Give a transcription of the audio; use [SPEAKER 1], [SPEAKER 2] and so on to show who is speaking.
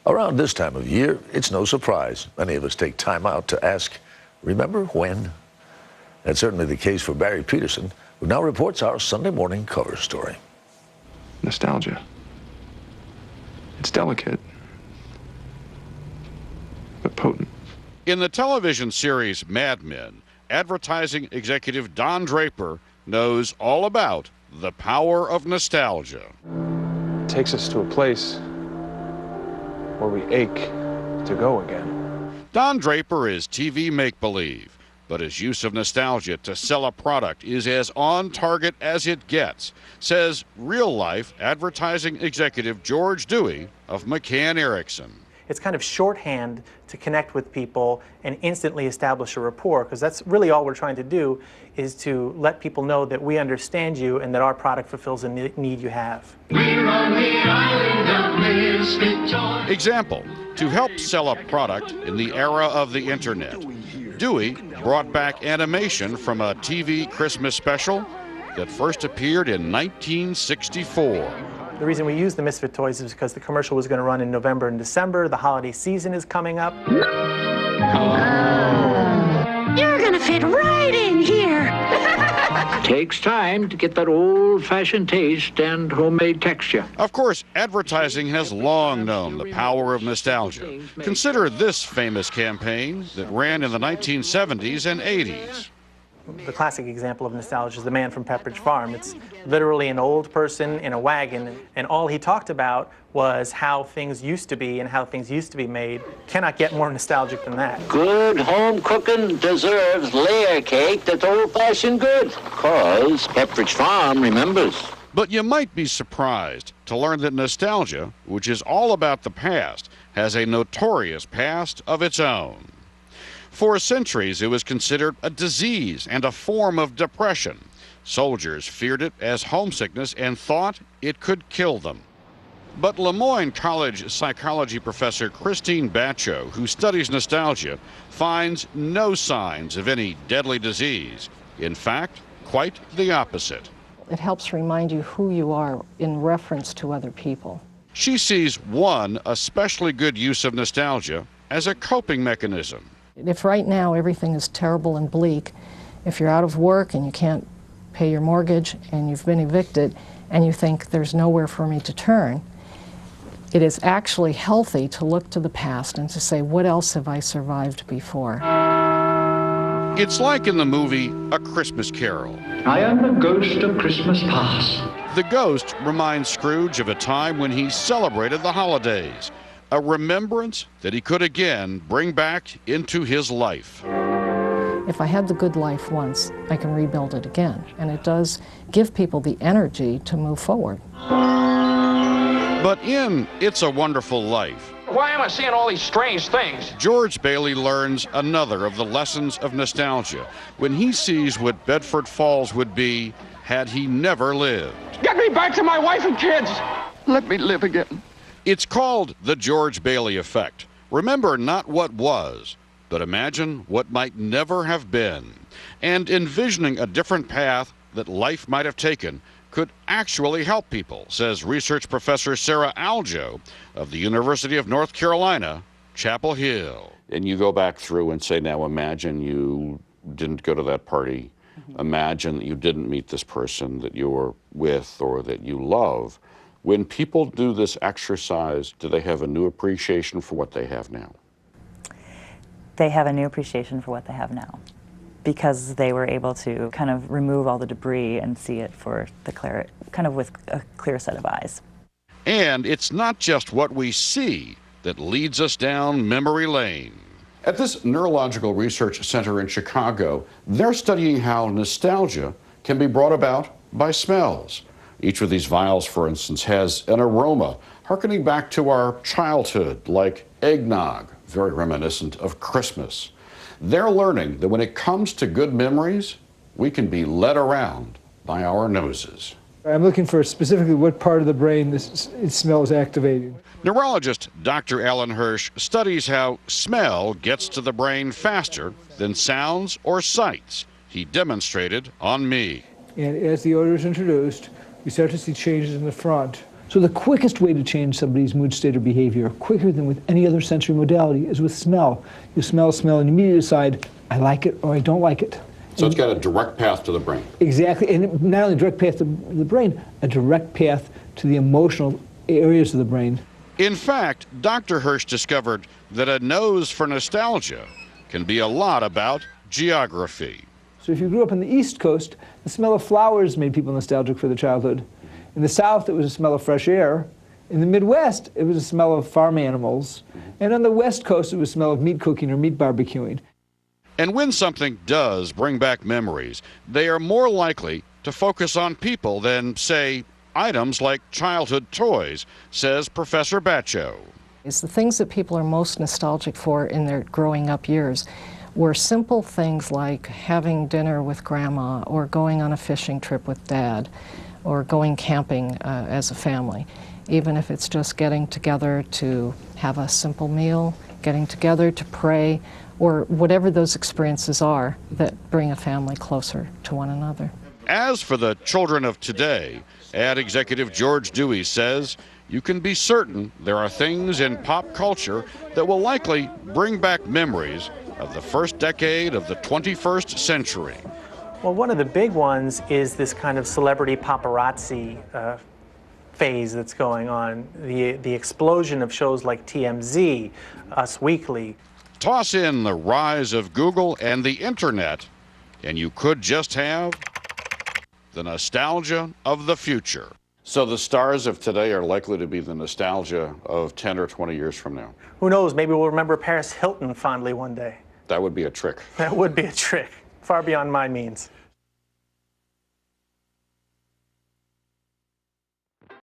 [SPEAKER 1] Around this time of year, it's no surprise many of us take time out to ask, remember when? That's certainly the case for Barry Peterson, who now reports our Sunday morning cover story.
[SPEAKER 2] Nostalgia. It's delicate, but potent.
[SPEAKER 3] In the television series Mad Men, advertising executive Don Draper knows all about the power of nostalgia.
[SPEAKER 2] It takes us to a place where we ache to go again.
[SPEAKER 3] Don Draper is TV make-believe, but his use of nostalgia to sell a product is as on target as it gets, says real-life advertising executive George Dewey of McCann Erickson.
[SPEAKER 4] It's kind of shorthand to connect with people and instantly establish a rapport, because that's really all we're trying to do, is to let people know that we understand you and that our product fulfills a need you have.
[SPEAKER 5] We're on the island of misfit toys.
[SPEAKER 3] Example, to help sell a product in the era of the internet, Dewey brought back animation from a TV Christmas special that first appeared in 1964.
[SPEAKER 4] The reason we use the Misfit toys is because the commercial was going to run in November and December. The holiday season is coming up.
[SPEAKER 6] You're gonna fit right in here.
[SPEAKER 7] Takes time to get that old-fashioned taste and homemade texture.
[SPEAKER 3] Of course, advertising has long known the power of nostalgia. Consider this famous campaign that ran in the 1970s and 80s.
[SPEAKER 4] The classic example of nostalgia is the man from Pepperidge Farm. It's literally an old person in a wagon, and all he talked about was how things used to be and how things used to be made. Cannot get more nostalgic than that.
[SPEAKER 7] Good home cooking deserves layer cake that's old-fashioned good, 'cause Pepperidge Farm remembers.
[SPEAKER 3] But you might be surprised to learn that nostalgia, which is all about the past, has a notorious past of its own. For centuries, it was considered a disease and a form of depression. Soldiers feared it as homesickness and thought it could kill them. But Le Moyne College psychology professor Christine Batcho, who studies nostalgia, finds no signs of any deadly disease. In fact, quite the opposite.
[SPEAKER 8] It helps remind you who you are in reference to other people.
[SPEAKER 3] She sees one especially good use of nostalgia as a coping mechanism.
[SPEAKER 8] If right now everything is terrible and bleak, if you're out of work and you can't pay your mortgage and you've been evicted and you think there's nowhere for me to turn, it is actually healthy to look to the past and to say, what else have I survived before?
[SPEAKER 3] It's like in the movie A Christmas Carol.
[SPEAKER 7] I am the ghost of Christmas past.
[SPEAKER 3] The ghost reminds Scrooge of a time when he celebrated the holidays, a remembrance that he could again bring back into his life.
[SPEAKER 8] If I had the good life once, I can rebuild it again. And it does give people the energy to move forward.
[SPEAKER 3] But in It's a Wonderful Life,
[SPEAKER 9] why am I seeing all these strange things?
[SPEAKER 3] George Bailey learns another of the lessons of nostalgia when he sees what Bedford Falls would be had he never lived.
[SPEAKER 9] Get me back to my wife and kids. Let me live again.
[SPEAKER 3] It's called the George Bailey effect. Remember not what was, but imagine what might never have been. And envisioning a different path that life might have taken could actually help people, says research professor Sarah Aljo of the University of North Carolina, Chapel Hill.
[SPEAKER 10] And you go back through and say, now imagine you didn't go to that party. Imagine that you didn't meet this person that you were with or that you love. When people do this exercise, do they have a new appreciation for what they have now?
[SPEAKER 11] They have a new appreciation for what they have now, because they were able to kind of remove all the debris and see it for the clear, kind of with a clear set of eyes.
[SPEAKER 3] And it's not just what we see that leads us down memory lane.
[SPEAKER 10] At this Neurological Research Center in Chicago, they're studying how nostalgia can be brought about by smells. Each of these vials, for instance, has an aroma harkening back to our childhood, like eggnog, very reminiscent of Christmas. They're learning that when it comes to good memories, we can be led around by our noses.
[SPEAKER 12] I'm looking for specifically what part of the brain this smell is activating.
[SPEAKER 3] Neurologist Dr. Alan Hirsch studies how smell gets to the brain faster than sounds or sights. He demonstrated on me.
[SPEAKER 12] And as the odor is introduced, we start to see changes in the front. So the quickest way to change somebody's mood state or behavior, quicker than with any other sensory modality, is with smell. You smell, and you immediately decide, I like it or I don't like it.
[SPEAKER 10] So it's got a direct path to the brain.
[SPEAKER 12] Exactly, and not only a direct path to the brain, a direct path to the emotional areas of the brain.
[SPEAKER 3] In fact, Dr. Hirsch discovered that a nose for nostalgia can be a lot about geography.
[SPEAKER 12] So if you grew up on the East Coast, the smell of flowers made people nostalgic for their childhood. In the South, it was a smell of fresh air. In the Midwest, it was a smell of farm animals. And on the West Coast, it was a smell of meat cooking or meat barbecuing.
[SPEAKER 3] And when something does bring back memories, they are more likely to focus on people than, say, items like childhood toys, says Professor Batcho.
[SPEAKER 8] It's the things that people are most nostalgic for in their growing up years were simple things like having dinner with grandma or going on a fishing trip with dad or going camping as a family. Even if it's just getting together to have a simple meal, getting together to pray, or whatever those experiences are that bring a family closer to one another.
[SPEAKER 3] As for the children of today, ad executive George Dewey says, you can be certain there are things in pop culture that will likely bring back memories of the first decade of the 21st century.
[SPEAKER 4] Well, one of the big ones is this kind of celebrity paparazzi phase that's going on. The explosion of shows like TMZ, Us Weekly.
[SPEAKER 3] Toss in the rise of Google and the internet, and you could just have the nostalgia of the future. So the stars of today are likely to be the nostalgia of 10 or 20 years from now.
[SPEAKER 4] Who knows, maybe we'll remember Paris Hilton fondly one day.
[SPEAKER 10] That would be a trick.
[SPEAKER 4] That would be a trick, far beyond my means.